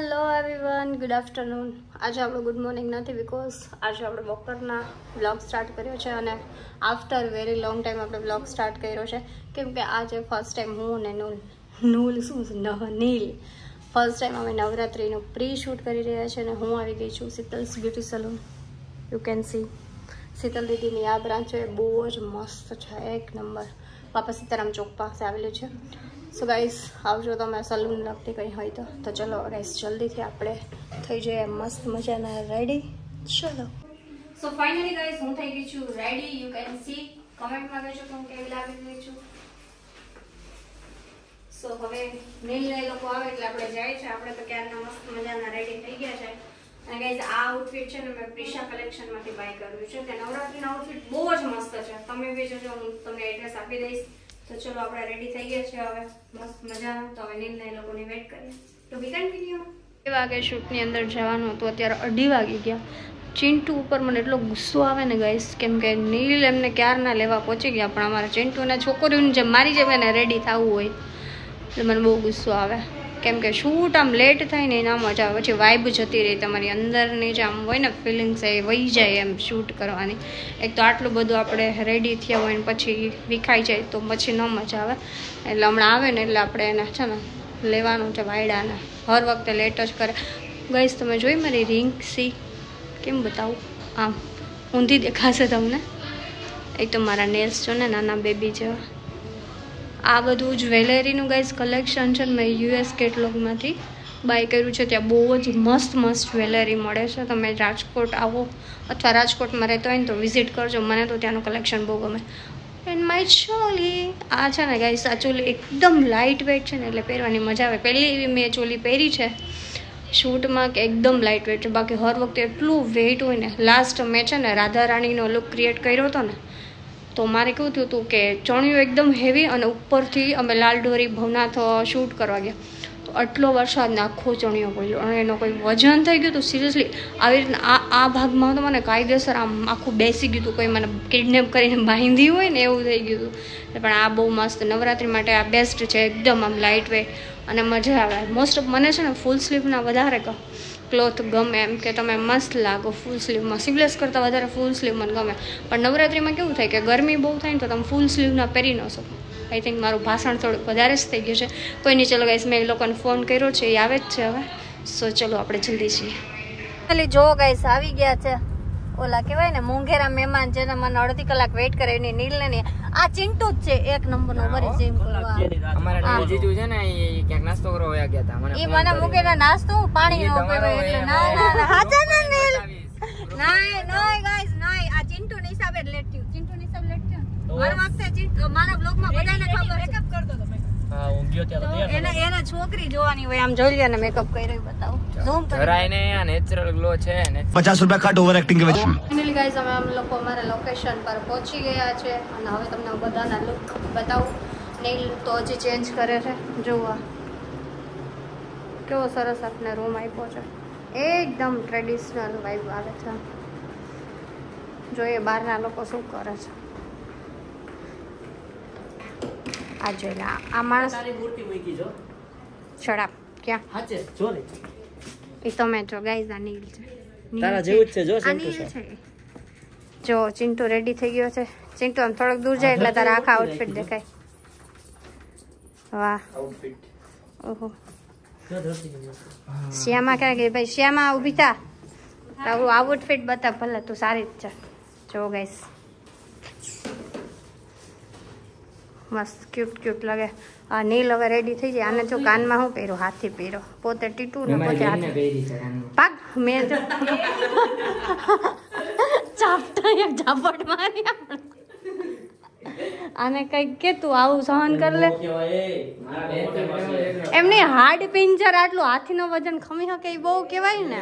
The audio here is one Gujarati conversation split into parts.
Hello everyone, good afternoon. આજે આપણો ગુડ મોર્નિંગ નથી બીકોઝ આજે આપણે બપોરના વ્લોગ સ્ટાર્ટ કર્યો છે અને આફ્ટર વેરી લોંગ ટાઈમ આપણે વ્લોગ સ્ટાર્ટ કર્યો છે કેમ કે આજે ફર્સ્ટ ટાઈમ હું અને નીલ ફર્સ્ટ ટાઈમ અમે નવરાત્રિનું પ્રી શૂટ કરી રહ્યા છીએ અને હું આવી ગઈ છું Sheetal's beauty salon. You can see Sheetal દીદીની આ બ્રાન્ચ છે, બહુ જ મસ્ત છે, એક નંબર. બાપા સીતારામ ચોક પાસે આવેલું છે. સો ગાઈસ આવજો તમે સલૂન લગતી કંઈ હોય તો ચલો ગાઈસ જલ્દીથી આપણે થઈ જઈએ મસ્ત મજાના રેડી. ચલો સો ફાઇનલી ગાઈસ હું થઈ ગઈ છું રેડી. યુ કેન સી કમેન્ટમાં કહેજો કે હું કેવી લાગી ગઈ છું. સો હવે નીલ એ લોકો આવે એટલે આપણે જાય છે. આપણે તો ક્યારના મસ્ત મજાના રેડી થઈ ગયા છે. અને ગાઈસ આ આઉટફિટ છે ને મેં પ્રિશા કલેક્શનમાંથી બાય કર્યું છે. તે નવરાત્રીના આઉટફિટ બહુ જ મસ્ત છે. તમે બી જજો, હું તમને એડ્રેસ આપી દઈશ. તો ચલો આપણે રેડી થઈ ગયા છે હવે મસ્ત મજાના. તો હવે નીલને એ લોકોની વેઇટ કરીએ. તો બી કન્ટિન્યુ. 2 વાગે શૂટની અંદર જવાનું હતું, અત્યારે 2:30 વાગી ગયા. ચિંટુ ઉપર મને એટલો ગુસ્સો આવે ને ગાઈસ, કેમ કે નીલ એમને ક્યારના લેવા પહોંચી ગયા પણ અમારા ચિંટુના છોકરીઓને જેમ મારી જેમ એને રેડી થવું હોય એટલે મને બહુ ગુસ્સો આવે. કેમ કે શૂટ આમ લેટ થાય ને એના મજા આવે, પછી વાઇબ જતી રહી તમારી અંદરની જે આમ હોય ને ફિલિંગ્સ એ વહી જાય એમ શૂટ કરવાની. એક તો આટલું બધું આપણે રેડી થયા હોય ને પછી વિખાઈ જાય તો પછી ન મજા આવે. એટલે હમણાં આવે ને એટલે આપણે એને છે ને લેવાનું છે વાયડાને. હર વખતે લેટ જ કરે. ગાઈસ તમે જોઈ મારી રિંગ સી કેમ બતાવું, આમ ઊંધી દેખાશે તમને. એક તો મારા નેલ્સ છો ને નાના બેબી જેવા. આ બધું જ્વેલરીનું ગાઈસ કલેક્શન છે મેં યુએસ કેટલોગમાંથી બાય કર્યું છે. ત્યાં બહુ જ મસ્ત જ્વેલરી મળે છે. તમે રાજકોટ આવો અથવા રાજકોટમાં રહેતો હોય ને તો વિઝિટ કરજો. મને તો ત્યાંનું કલેક્શન બહુ ગમે. એન્ડ માય ચોલી આ છે ને ગાઈસ, આ ચોલી એકદમ લાઇટ વેઇટ છે ને એટલે પહેરવાની મજા આવે. પહેલી એવી મેં ચોલી પહેરી છે શૂટમાં કે એકદમ લાઇટ વેઇટ છે. બાકી હર વખતે એટલું વેઇટ હોય ને. લાસ્ટ મેં છે ને રાધા રાણીનો લુક ક્રિએટ કર્યો હતો ને તો મારે કેવું થયું હતું કે ચણિયું એકદમ હેવી અને ઉપરથી અમે લાલડોરી ભવનાથ શૂટ કરવા ગયા તો આટલો વરસાદને આખો ચણિયો પડ્યો અને એનો કોઈ વજન થઈ ગયું હતું. સિરિયસલી આવી રીતના આ ભાગમાં તો મને કાયદેસર આમ આખું બેસી ગયું હતું, કોઈ મને કિડનેપ કરીને બાંધી હોય ને એવું થઈ ગયું હતું. પણ આ બહુ મસ્ત નવરાત્રિ માટે આ બેસ્ટ છે, એકદમ આમ લાઇટ વેઇટ અને મજા આવે. મોસ્ટ ઓફ મને છે ને ફૂલ સ્લીવના વધારે ક્લોથ ગમે, એમ કે તમે મસ્ત લાગો ફૂલ સ્લીવમાં. સ્લીવલેસ કરતાં વધારે ફૂલ સ્લીવ મને ગમે. પણ નવરાત્રિમાં કેવું થાય કે ગરમી બહુ થાય ને તો તમે ફૂલ સ્લીવના પહેરી ન શકો. આઈ થિંક મારું ભાષણ થોડુંક વધારે જ થઈ ગયું છે. કોઈ નહીં, ચલો ગાઈસ મેં એ લોકોને ફોન કર્યો છે, એ આવે જ છે હવે. સો ચલો આપણે જલ્દી છીએ. ખાલી જો ગાઈસ આવી ગયા છે ઓલા કહેવાય ને મોંઘેરા મહેમાન, જેને મને 1.5 કલાક વેઇટ કરે એની નીલને નહીં. આ ચિંટુ જ છે એક નંબરનો વરી જેમ કરવા. અમારા જીજુ છે ને એ ક્યાંક નાસ્તો કરવા વયા ગયા હતા. ઈ મને મૂકીને નાસ્તો પાણી નો પીવે એટલે ના હાચા ને નીલ. નાય ગાઈસ નાય. આ ચિંટુ ની હિસાબે લેટ થયું. ચિંટુ ની હિસાબે લેટ થયું. હર વખતે ચિંટુ મારા બ્લોગ માં બધાને ખબર મેકઅપ કરતો તો મેં. હા હું ગયો ત્યારે તો એને છોકરી જોવાની હોય. આમ જોઈ લે ને મેકઅપ કર્યો બતાવો. ઝૂમ કરી ધરાય ને આ નેચરલ ગ્લો છે ને. 50 રૂપિયા કાટ ઓવર એક્ટિંગ કે વજહ. ફાઇનલી ગાઈસ અમે લોકો અમારા લોકેશન પર પહોંચી ગયા છે અને હવે તમને બધાના લુક બતાવું. નીલ તો હજી ચેન્જ કરે છે. જોવા કેવો સરસ આપને રૂમ આપ્યો છે, એકદમ ટ્રેડિશનલ વાઇબ આવે છે. જોઈએ બહારના લોકો શું કરે છે. આ જોઈ લે આ માણસ શરાબ ક્યાં હાચે જો રે એ તમે જો ગાઈસ આ નીલ છે. તારા જેવું જ છે જો ચિંટુ છે. જો ચિંટુ રેડી થઈ ગયો છે. ચિંટુ આમ થોડોક દૂર જાય એટલે તારા આખા આઉટફિટ દેખાય. વાહ આઉટફિટ. ઓહો શ્યામા ક્યાં ગઈ ભાઈ? શ્યામા ઊભી થા, તારું આઉટફિટ બતા. ભલે તું સારી જ છે. જો ગાઈસ મસ્ત ક્યુટ લાગે. આ નીલ હવે રેડી થઈ જાય. આને જો કાનમાં શું પહેર્યો? હાથી પહેર્યો. પોતે ટીટુ ને પોતે હાથી પાક. મેં જો ચાપતા એક ઝાપટ મારી આને કઈક કે તું આવું સહન કર લે. એમની હાર્ડ પિંજર આટલું હાથીનો વજન ખમી શકે એ બહુ કહેવાય ને.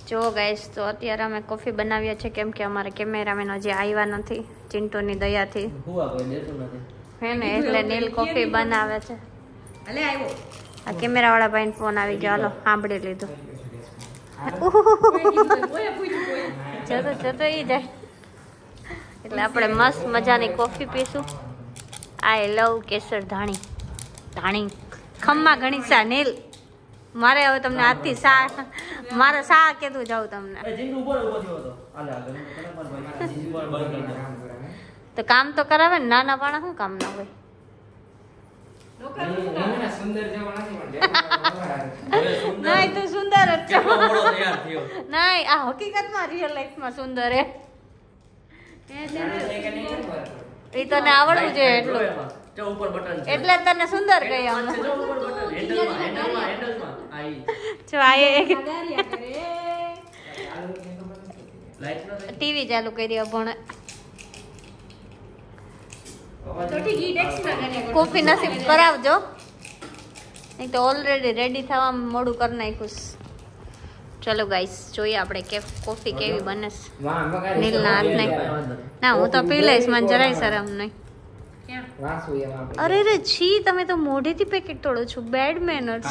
જો ગાઈસ તો અત્યારે અમે કોફી બનાવીએ છીએ કેમ કે અમારે કેમેરામેન હજી આવ્યા નથી ચિંટુની દયાથી હે ને, એટલે નીલ કોફી બનાવે છે. આ કેમેરા વાળા ભાઈને ફોન આવી ગયો. હાલો સાંભળી લીધું. જતો ઈ જાય એટલે આપણે મસ્ત મજાની કોફી પીશું. આઈ લવ કેસર ધાણી. ખમ્મા ઘણી સા નીલ મારે હવે તમને હાથથી સા મારે સા કેતું જાઉં તમને તો કામ તો કરાવે ને નાના પાણા શું કામ ના હોય નહીં તું સુંદર જ છો નહીં આ હકીકતમાં રિયલ લાઈફમાં સુંદર હે એ તને આવડવું જોઈએ એટલું એટલે તને સુંદર કહી અમે જો આ ટીવી ચાલુ કરી ભણે કોફી નસીબ કરાવજો નહીં તો ઓલરેડી રેડી થવા મોડું કરી નાખ્યું ચલો ગાઈસ જોઈએ આપણે કે કોફી કેવી બને નીલ ના હાથ નહીં ના હું તો પી લઈશ મને જરાય શરમ નહીં અરે રે છી તમે તો મોઢેથી પેકેટ તોડો છો બેડ મેનર્સ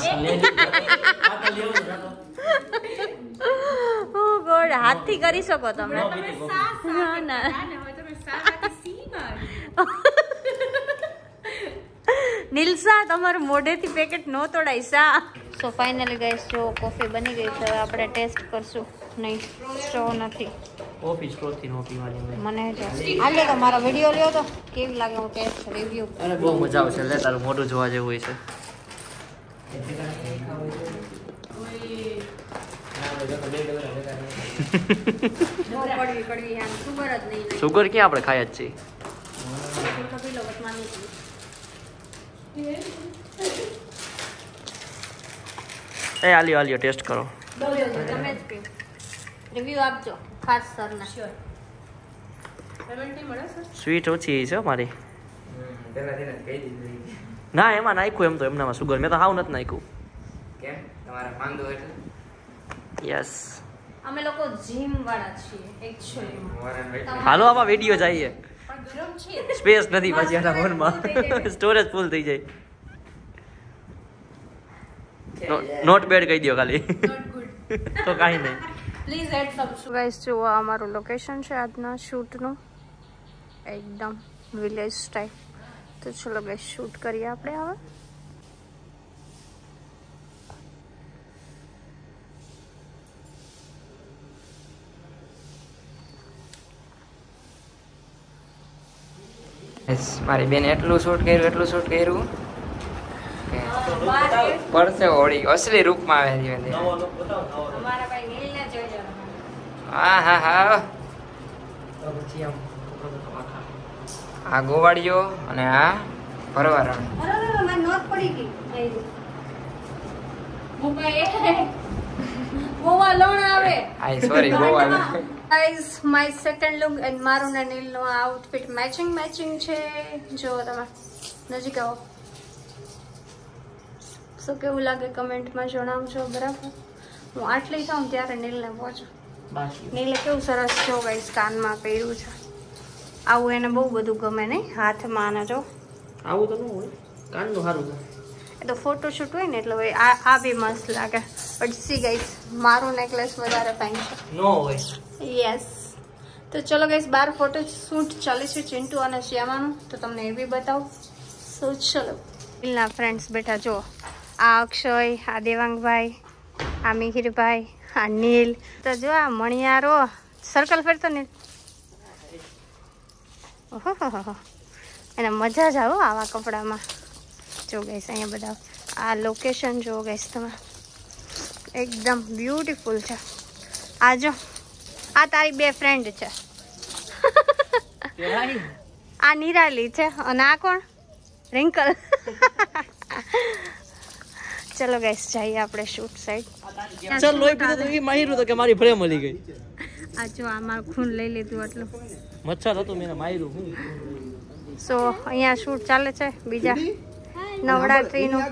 ઓ ગોડ હાથથી કરી શકો તમે ના નિલસા તમારું મોઢેથી પેકેટ નો તોડાય સા સો ફાઇનલી ગાઈસ જો કોફી બની ગઈ છે હવે આપણે ટેસ્ટ કરશું નહીં સ્ટ્રો નથી કોફી સ્ટ્રો થી નો પીવાની મને આજે તો મારો વિડિયો લ્યો તો કેવી લાગે હું ટેસ્ટ રિવ્યુ અરે બહુ મજા આવશે લે તારું મોઢું જોવા જેવું છે સુગર ક્યાં આપણે ખાય જ છીએ એ આલિયો ટેસ્ટ કરો તમે જ રિવ્યુ આપજો ખાસ સરના સ્વીટ ઓછી છે મારી ના એમાં નાખ્યું એમ તો એમનામાં સુગર મેં તો હાવ નથી નાખ્યું કેમ તમારા પાંદો એટલે યસ અમે લોકો જીમ વાળા છીએ એક્ચ્યુઅલી હાલો આમાં વિડીયો જઈએ પણ ગરમ છે સ્પેસ નથી પછી આના ફોનમાં સ્ટોરેજ ફૂલ થઈ જાય નોટ બેડ કહી દો ખાલી તો કાંઈ નહીં પ્લીઝ એડ સમ ગાઈસ જો આ અમારું લોકેશન છે આજના શૂટનું એકદમ વિલેજ સ્ટાઇલ તો ચલો ગાઈસ શૂટ કરીએ આપણે હવે મારી બેન એટલું શૂટ કર્યું પડશે હોળી અસલી રૂપમાં આવે છે અમારા ભાઈ નીલને જોજો હા હા હા આ ગોવાળીઓ અને આ ભરવારણ અરે મને નોટ પડી ગઈ ગોવા લોણ આવે આઈ sorry Goa guys my second look and મારું ને નીલનો આઉટફિટ મેચિંગ છે જો તમે નજીક આવો શું કેવું લાગે કમેન્ટમાં જણાવજો બરાબર હું આટલી થાઉં ત્યારે નીલને પહોંચું નીલે કેવું સરસ જો ગાઈસ કાનમાં પહેર્યું છે આવું એને બહુ બધું ગમે નહીં હાથમાં ને જો આવું તો ન હોય કાનનું સારું છે એ તો ફોટોશૂટ હોય ને એટલે હોય આ બી મસ્ત લાગે બટ સી ગાઈસ મારું નેકલેસ વધારે ફાઇન છે નો હોય યસ તો ચલો ગાઈસ બાર ફોટો શૂટ ચાલે છે ચિંટુ અને શ્યામાનું તો તમને એ બી બતાવું સો ચલો નીલના ફ્રેન્ડ્સ બેઠા જો આ અક્ષય આ દેવાંગભાઈ આ મિહિરભાઈ આ નીલ તો જો આ મણિયારો સર્કલ ફેરતો નીલ ઓહો એને મજા જ આવો આવા કપડામાં જો ગઈશ અહીંયા બધા આ લોકેશન જો ગઈશ તમે એકદમ બ્યુટીફુલ છે આ જો આ તારી બે ફ્રેન્ડ છે આ નિરાલી છે અને આ કોણ રિંકલ ચલો ગાઈસ જઈએ આપણે શૂટ સાઈડ ચાલ લોહી પીધો તો એ માહિરું તો કે મારી ફ્રેમ મળી ગઈ આ જો આ મારું ખૂન લઈ લીધું એટલું મચ્છર હતું મેં માર્યું સો અહીંયા શૂટ ચાલે છે બીજા નવરાત્રીનું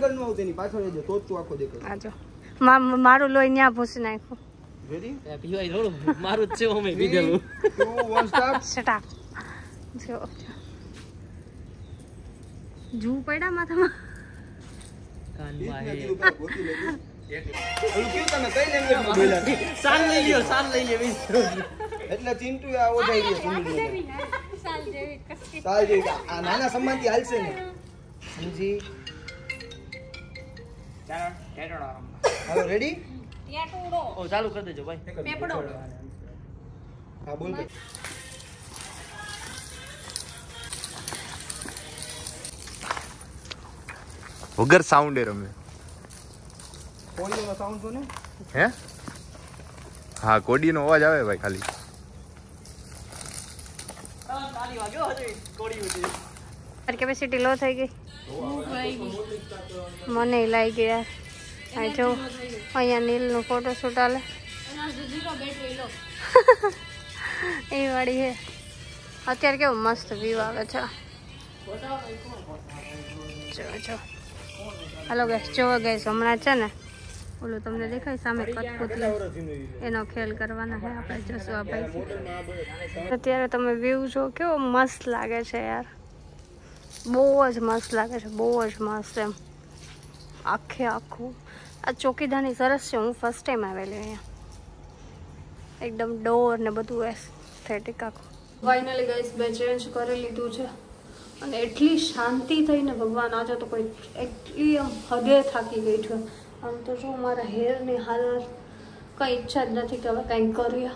આ જો મારું લોહી ત્યાં ભૂસી નાખ્યું પીવાય થોડું મારું જ છે અમે પીધેલું શટ જો જૂ પડ્યા માથામાં કાનમાં હે સાલ લઈ લ્યો એટલે ચિંટુ આ ઓઢાઈ રહ્યો સાલ જેવી કસકી સાલ જેવી આ નાના સંબંધી હાલશે ને સમજી ચાલો ટેટોડો હાલો રેડી ટેટોડો ઓ ચાલુ કરી દેજો ભાઈ. પેપડો હા બોલ ભાઈ. વગર સાઉન્ડ રમે. કોળીનો સાઉન્ડ તો ને હે હા કોડીનો અવાજ આવે ભાઈ ખાલી. કેપેસિટી લો થઈ ગઈ મને લાગી ગઈ યાર. આ જો અહીંયા નીલનું ફોટોશૂટ આલે એ વાળી હે. અત્યારે કેવું મસ્ત વ્યૂ આવે છે. જો હાલો ગેસ જો ગેસ હમણાં છે ને ઓલું તમને દેખાય સામે કઠપુતલી એનો ખેલ કરવાના છે આપણે જશું આ ભાઈ. અત્યારે તમે વ્યૂ જો કેવો મસ્ત લાગે છે યાર. બહુ જ મસ્ત લાગે છે બહુ જ મસ્ત એમ આખે આખું. આ ચોકીદારની સરસ છે. હું ફર્સ્ટ ટાઈમ આવેલી અહીંયા. એકદમ ડોર ને બધું એસ્થેટિક આખું. ફાઇનલી ગાઈસ બે ચેન્જ કરી લીધું છે અને એટલી શાંતિ થઈને ભગવાન આજે તો કોઈ એટલી આમ હદે થાકી ગઈ છું. આમ તો જો મારા હેરની હાલત કંઈ ઈચ્છા જ નથી કે હવે કંઈક કરીએ.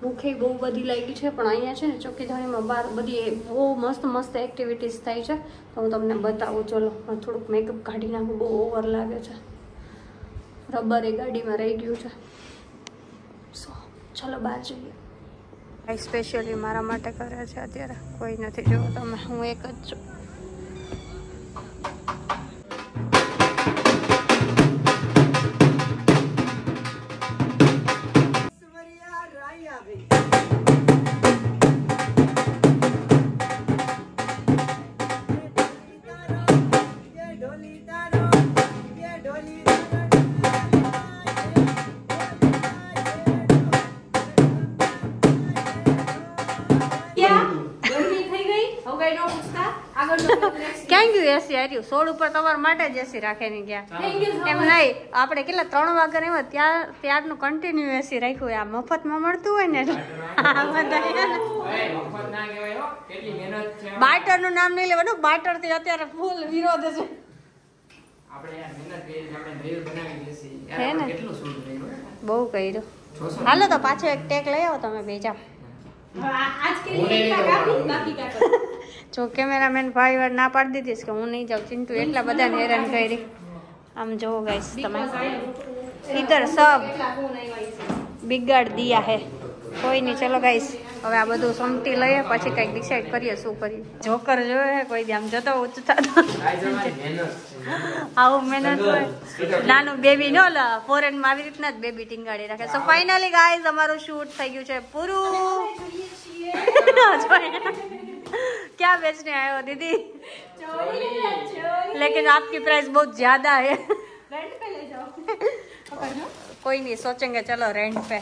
ભૂખે બહુ બધી લાગી છે પણ અહીંયા છે ને ચોકીધાણીમાં બહાર બધી બહુ મસ્ત મસ્ત એક્ટિવિટીઝ થાય છે તો હું તમને બતાવું. ચલો થોડુંક મેકઅપ કાઢી નાખું બહુ ઓવર લાગે છે. રબર એ ગાડીમાં રહી ગયું છે. સો ચલો બહાર જઈએ. સ્પેશિયલી મારા માટે કરે છે અત્યારે કોઈ નથી. જો તમે હું એક જ છું. ક્યાં ગયું એસી હાર્યું? સોળ ઉપર તમારા માટે જ એસી રાખે ને ગયા એમ નહીં. આપણે કેટલા 3 વાગ્યા એમાં ત્યારનું કન્ટિન્યુ એસી રાખ્યું. આ મફતમાં મળતું હોય ને બાર્ટર નું નામ નહીં લેવાનું. બાર્ટર થી અત્યારે ફૂલ વિરોધ છે. હે ને બહુ કર્યું. હાલો તો પાછો એક ટેક લઈ આવો તમે બેજા. જો કેમેરામેન ભાઈ વાર ના પાડી દીધી કે હું નહીં જાઉં. ચિંટુ એટલા બધાને હેરાન કરી. આમ જોવો ગાઈસ તમે ઇધર સબ બિગાડ દિયા હે. કોઈ નહીં. ચલો ગાઈસ હવે આ બધું સમટી લઈએ પછી કંઈક ડિસાઈડ કરીએ શું કરીએ. જોકર જોયો હે કોઈ દી આમ જતો ઊંચું થતો આવું મહેનત હોય. નાનું બેબી નો ફોરેનમાં આવી રીતના જ બેબી ટીંગાડી રાખે. સો ફાઇનલી ગાઈસ અમારું શૂટ થઈ ગયું છે પૂરું. क्या बेचने आए हो दीदी? लेकिन आपकी प्राइस बहुत ज्यादा है. रेंट पे ले जाओ. कोई नहीं सोचेंगे चलो रेंट पे.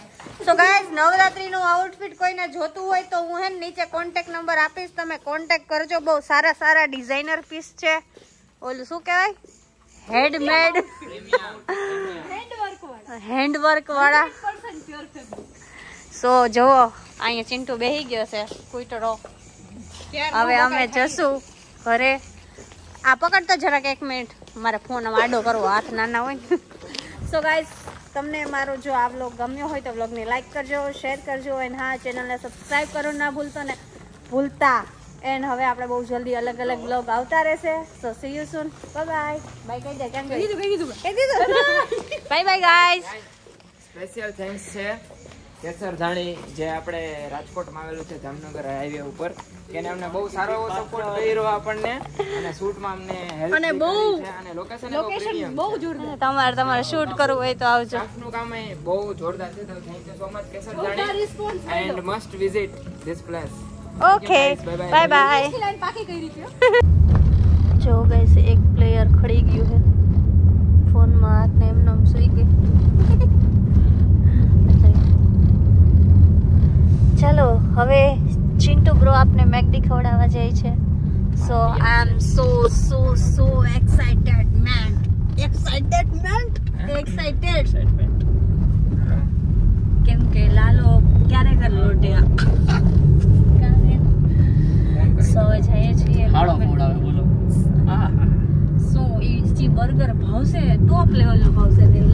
सो गाइस नवरात्रि નું આઉટફિટ કોઈને જોતું હોય તો હું હે નીચે કોન્ટેક્ટ નંબર આપીશ. તમે કોન્ટેક્ટ કરજો. બહુ સારા સારા ડિઝાઇનર પીસ છે. ઓલું શું કહેવાય હેન્ડમેડ હેન્ડવર્ક વાળા. સો જુઓ અહીંયા ચિંટુ બેહી ગયો છે કુઈટરો. હવે અમે જશું ઘરે. આ પકડતો જરાક 1 મિનિટ મારે ફોન આડો કરવો હાથ નાના હોય ને. સો ગાઈસ તમને મારો જો આ વ્લોગ ગમ્યો હોય તો વ્લોગને લાઈક કરજો શેર કરજો અને હા ચેનલને સબસ્ક્રાઈબ કરો ના ભૂલતા. એન્ડ હવે આપણે બહુ જલ્દી અલગ અલગ વ્લોગ આવતા રહેશે. So see you soon. Bye bye. કહી દે કેમ કહી દીધું bye bye guys. Special thanks છે કેસર ધાણી જે આપણે રાજકોટમાં આવેલું છે જામનગર હાઈવે ઉપર. એને અમને બહુ સારો એવો સપોર્ટ કર્યો આપણને અને શૂટમાં અમને હેલ્પ અને બહુ અને લોકેશન બહુ જોરદાર. તમારે શૂટ કરવું હોય તો આવજો. સ્ટાફનું કામ એ બહુ જોરદાર છે. તો થેન્ક યુ સો મચ કેસર ધાણી and must visit this place. Okay bye bye. જો ગાઈસ એક પ્લેયર ખડી ગયું છે ફોનમાં હાથને એમને સુઈ ગઈ. ચલો હવે ચિંટુ બ્રો આપને મેકડી ખવડાવવા જાય છે. સો આઈ એમ સો એક્સાઇટેડ મેન. એક્સાઇટેડ કેમ કે લાલો ક્યારે કર લોટ્યા. સો જઈએ છીએ. હાડો મોડાવે બોલો. સો શું ઈ બર્ગર ભાવશે ટોપ લેવલનું ભાવશે દિલ